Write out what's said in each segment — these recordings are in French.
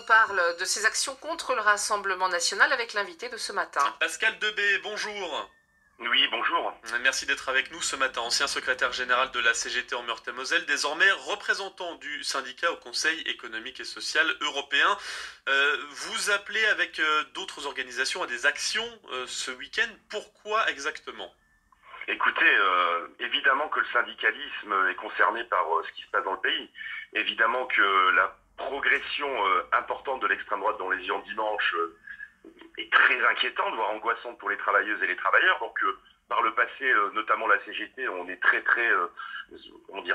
parle de ces actions contre le Rassemblement national avec l'invité de ce matin. Pascal Debay, bonjour. Oui, bonjour. Merci d'être avec nous ce matin. Ancien secrétaire général de la CGT en Meurthe-et-Moselle, désormais représentant du syndicat au Conseil économique et social européen. Vous appelez avec d'autres organisations à des actions ce week-end. Pourquoi exactement ? Écoutez, évidemment que le syndicalisme est concerné par ce qui se passe dans le pays. Évidemment que la progression importante de l'extrême droite dans les urnes dimanche est très inquiétante, voire angoissante pour les travailleuses et les travailleurs. Donc, par le passé, notamment la CGT, on est très,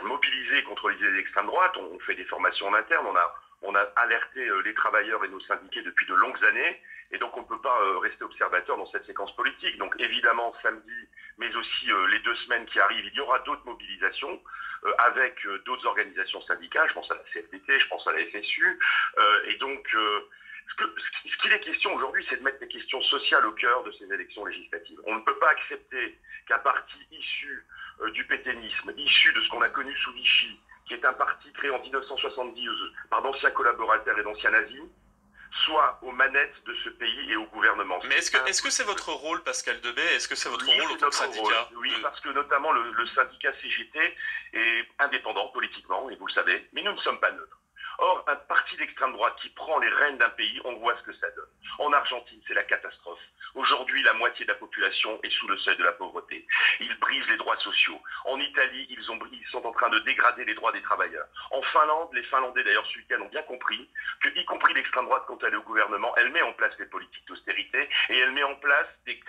mobilisé contre les idées d'extrême droite. On fait des formations en interne. On a alerté les travailleurs et nos syndiqués depuis de longues années. Et donc, on ne peut pas rester observateur dans cette séquence politique. Donc, évidemment, samedi, mais aussi les 2 semaines qui arrivent, il y aura d'autres mobilisations avec d'autres organisations syndicales. Je pense à la CFDT, je pense à la FSU. Et donc, ce qu'il est question aujourd'hui, c'est de mettre les questions sociales au cœur de ces élections législatives. On ne peut pas accepter qu'un parti issu du pétainisme, issu de ce qu'on a connu sous Vichy, qui est un parti créé en 1970 par d'anciens collaborateurs et d'anciens nazis, soit aux manettes de ce pays et au gouvernement. Mais est-ce que c'est votre rôle, Pascal Debay ? Est-ce que c'est votre rôle en tant que syndicat ? Oui, parce que notamment le syndicat CGT est indépendant politiquement, et vous le savez, mais nous ne sommes pas neutres. Or, un parti d'extrême droite qui prend les rênes d'un pays, on voit ce que ça donne. En Argentine, c'est la catastrophe. Aujourd'hui, la moitié de la population est sous le seuil de la pauvreté. Ils brisent les droits sociaux. En Italie, ils sont en train de dégrader les droits des travailleurs. En Finlande, les Finlandais, d'ailleurs, ce week-end, ont bien compris que, y compris l'extrême droite, quand elle est au gouvernement, elle met en place des politiques d'austérité et elle met en place des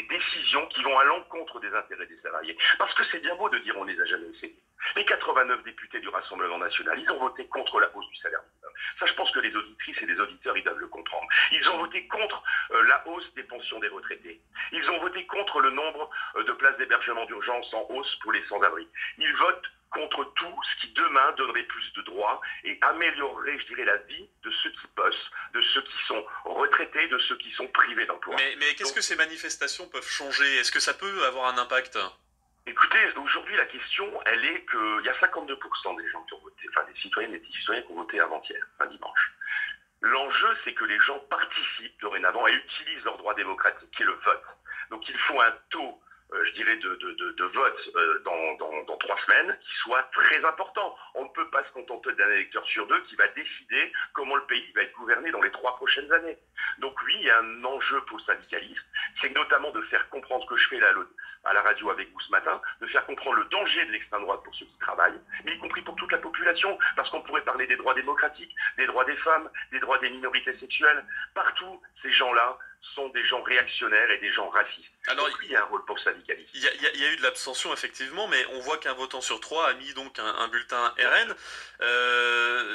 décisions qui vont à l'encontre des intérêts des salariés. Parce que c'est bien beau de dire on les a jamais essayés. Les 89 députés du Rassemblement national, ils ont voté contre la hausse du salaire minimum. Ça, je pense que les auditrices et les auditeurs, ils doivent le comprendre. Ils ont voté contre la hausse des pensions des retraités. Ils ont voté contre le nombre de places d'hébergement d'urgence en hausse pour les sans-abri. Ils votent contre tout ce qui demain donnerait plus de droits et améliorerait, je dirais, la vie de ceux qui bossent, de ceux qui sont retraités, de ceux qui sont privés d'emploi. Mais qu'est-ce que ces manifestations peuvent changer ? Est-ce que ça peut avoir un impact ? Écoutez, aujourd'hui, la question, elle est qu'il y a 52% des gens qui ont voté, enfin des citoyennes et des citoyens qui ont voté avant-hier, dimanche. L'enjeu, c'est que les gens participent dorénavant et utilisent leur droit démocratique, qui est le vote. Donc il faut un taux, je dirais, de vote dans 3 semaines qui soit très important. On ne peut pas se contenter d'un électeur sur 2 qui va décider comment le pays va être gouverné dans les 3 prochaines années. Donc oui, il y a un enjeu pour le syndicalisme, c'est notamment de faire comprendre ce que je fais là à la radio avec vous ce matin, de faire comprendre le danger de l'extrême droite pour ceux qui travaillent, mais y compris pour toute la population, parce qu'on pourrait parler des droits démocratiques, des droits des femmes, des droits des minorités sexuelles. Partout, ces gens-là sont des gens réactionnaires et des gens racistes. Alors, donc, il y a un rôle pour le syndicalisme. Il y a eu de l'abstention, effectivement, mais on voit qu'un votant sur 3 a mis donc un bulletin RN.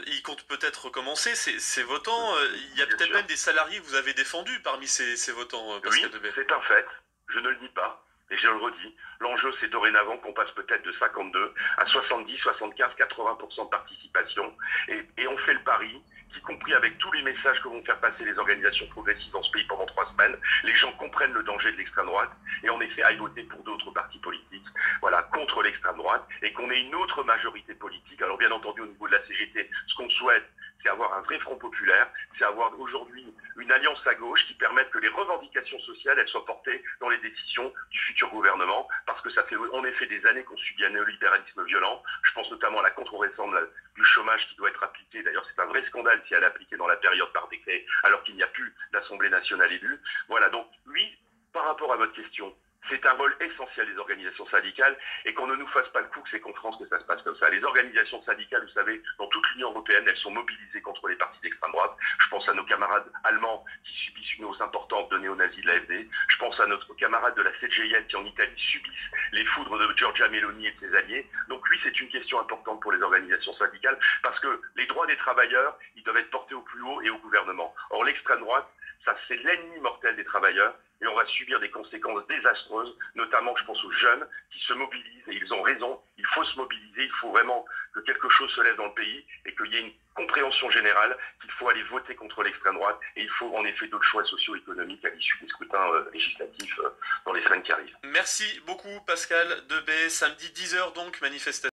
Il compte peut-être recommencer. Ces votants, il y a peut-être même des salariés que vous avez défendus parmi ces votants, Pascal Debay. Oui, c'est un fait. Je ne le nie pas. Et je le redis, l'enjeu c'est dorénavant qu'on passe peut-être de 52 à 70, 75, 80% de participation. Et on fait le pari, y compris avec tous les messages que vont faire passer les organisations progressistes dans ce pays pendant 3 semaines, les gens comprennent le danger de l'extrême droite et en effet aillent voter pour d'autres partis politiques, voilà, contre l'extrême droite, et qu'on ait une autre majorité politique. Alors bien entendu, au niveau de la CGT, ce qu'on souhaite, c'est avoir un vrai front populaire, c'est avoir aujourd'hui une alliance à gauche qui permette que les revendications sociales, elles soient portées dans les décisions du futur gouvernement, parce que ça fait en effet des années qu'on subit un néolibéralisme violent. Je pense notamment à la contre-réforme du chômage qui doit être appliquée. D'ailleurs, c'est un vrai scandale si elle est appliquée dans la période par décret, alors qu'il n'y a plus d'Assemblée nationale élue. Voilà, donc oui, par rapport à votre question, c'est un rôle essentiel des organisations syndicales, et qu'on ne nous fasse pas le coup que c'est qu'en France que ça se passe comme ça. Les organisations syndicales, vous savez, dans toute l'Union européenne, elles sont mobilisées contre les partis d'extrême droite. Je pense à nos camarades allemands qui subissent une hausse importante de néo-nazis de l'AfD. Je pense à notre camarade de la CGIL qui en Italie subissent les foudres de Giorgia Meloni et de ses alliés. Donc oui, c'est une question importante pour les organisations syndicales, parce que les droits des travailleurs, ils doivent être portés au plus haut et au gouvernement. Or, l'extrême droite, ça c'est l'ennemi mortel des travailleurs, et on va subir des conséquences désastreuses, notamment je pense aux jeunes qui se mobilisent, et ils ont raison, il faut se mobiliser, il faut vraiment que quelque chose se lève dans le pays et qu'il y ait une compréhension générale qu'il faut aller voter contre l'extrême droite, et il faut en effet d'autres choix socio-économiques à l'issue des scrutins législatifs dans les semaines qui arrivent. Merci beaucoup Pascal Debay, samedi 10h donc, manifestation.